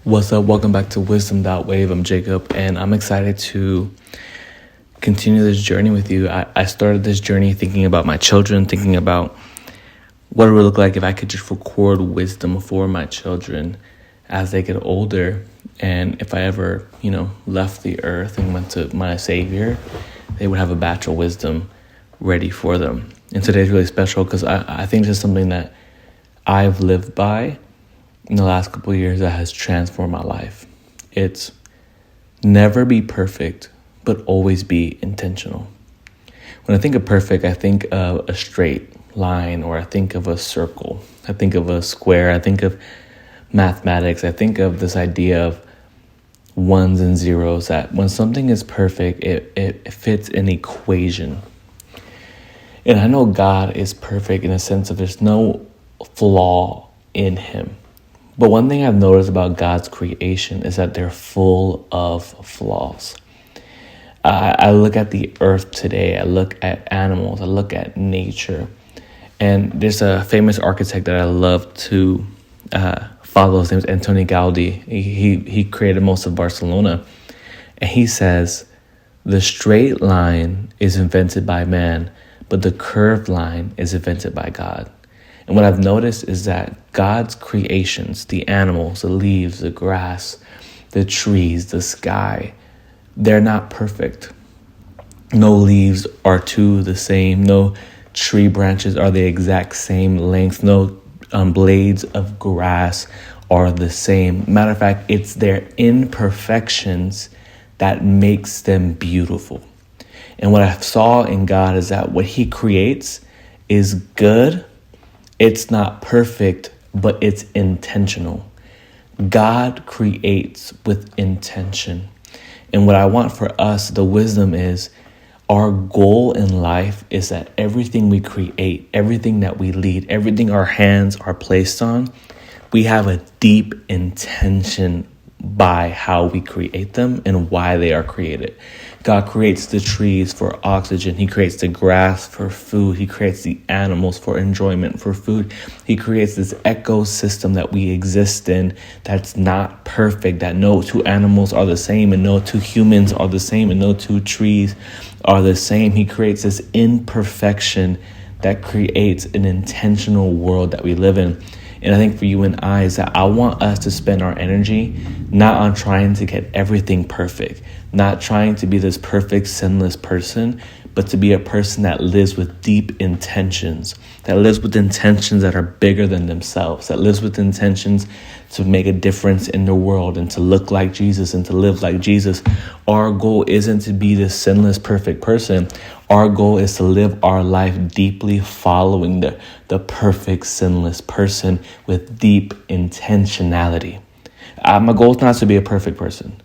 What's up? Welcome back to wisdom.wav. I'm Jacob, and I'm excited to continue this journey with you. I started this journey thinking about my children, thinking about what it would look like if I could just record wisdom for my children as they get older. And if I ever, left the earth and went to my Savior, they would have a batch of wisdom ready for them. And today's really special because I think this is something that I've lived by in the last couple of years that has transformed my life. It's never be perfect, but always be intentional. When I think of perfect, I think of a straight line, or I think of a circle. I think of a square. I think of mathematics. I think of this idea of ones and zeros, that when something is perfect, it fits an equation. And I know God is perfect in a sense of there's no flaw in him. But one thing I've noticed about God's creation is that they're full of flaws. I look at the earth today. I look at animals. I look at nature. And there's a famous architect that I love to follow. His name is Antoni Gaudi. He created most of Barcelona. And he says, the straight line is invented by man, but the curved line is invented by God. And what I've noticed is that God's creations, the animals, the leaves, the grass, the trees, the sky, they're not perfect. No leaves are two the same. No tree branches are the exact same length. No blades of grass are the same. Matter of fact, it's their imperfections that makes them beautiful. And what I saw in God is that what he creates is good. It's not perfect, but it's intentional. God creates with intention. And what I want for us, the wisdom is, our goal in life is that everything we create, everything that we lead, everything our hands are placed on, we have a deep intention by how we create them and why they are created. God creates the trees for oxygen. He creates the grass for food. He creates the animals for enjoyment, for food. He creates this ecosystem that we exist in that's not perfect, that no two animals are the same and no two humans are the same and no two trees are the same. He creates this imperfection that creates an intentional world that we live in. And I think for you and I is that I want us to spend our energy not on trying to get everything perfect, not trying to be this perfect, sinless person, but to be a person that lives with deep intentions, that lives with intentions that are bigger than themselves, that lives with intentions to make a difference in the world and to look like Jesus and to live like Jesus. Our goal isn't to be this sinless, perfect person. Our goal is to live our life deeply following the perfect, sinless person with deep intentionality. My goal is not to be a perfect person.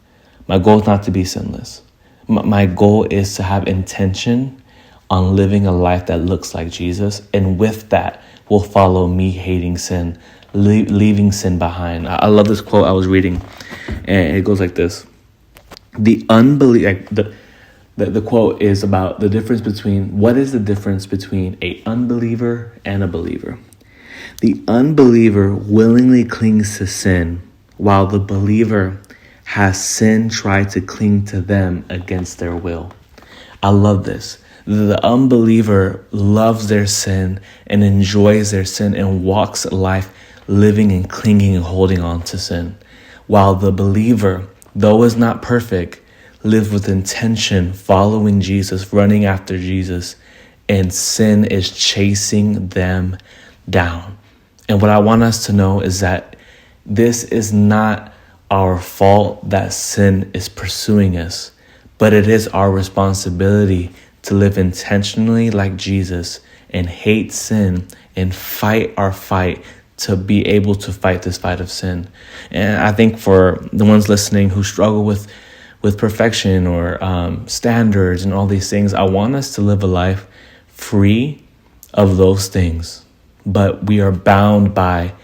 My goal is not to be sinless. My goal is to have intention on living a life that looks like Jesus. And with that will follow me hating sin, leaving sin behind. I love this quote I was reading, and it goes like this. The quote is about the difference between, what is the difference between an unbeliever and a believer? The unbeliever willingly clings to sin, while the believer has sin try to cling to them against their will. I love this. The unbeliever loves their sin and enjoys their sin and walks life living and clinging and holding on to sin, while the believer, though is not perfect, live with intention, following Jesus, running after Jesus, and sin is chasing them down. And what I want us to know is that this is not our fault that sin is pursuing us, but it is our responsibility to live intentionally like Jesus and hate sin and fight our fight to be able to fight this fight of sin. And I think for the ones listening who struggle with perfection or standards and all these things, I want us to live a life free of those things. But we are bound by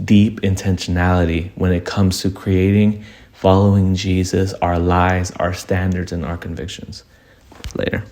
deep intentionality when it comes to creating, following Jesus, our lives, our standards, and our convictions. Later.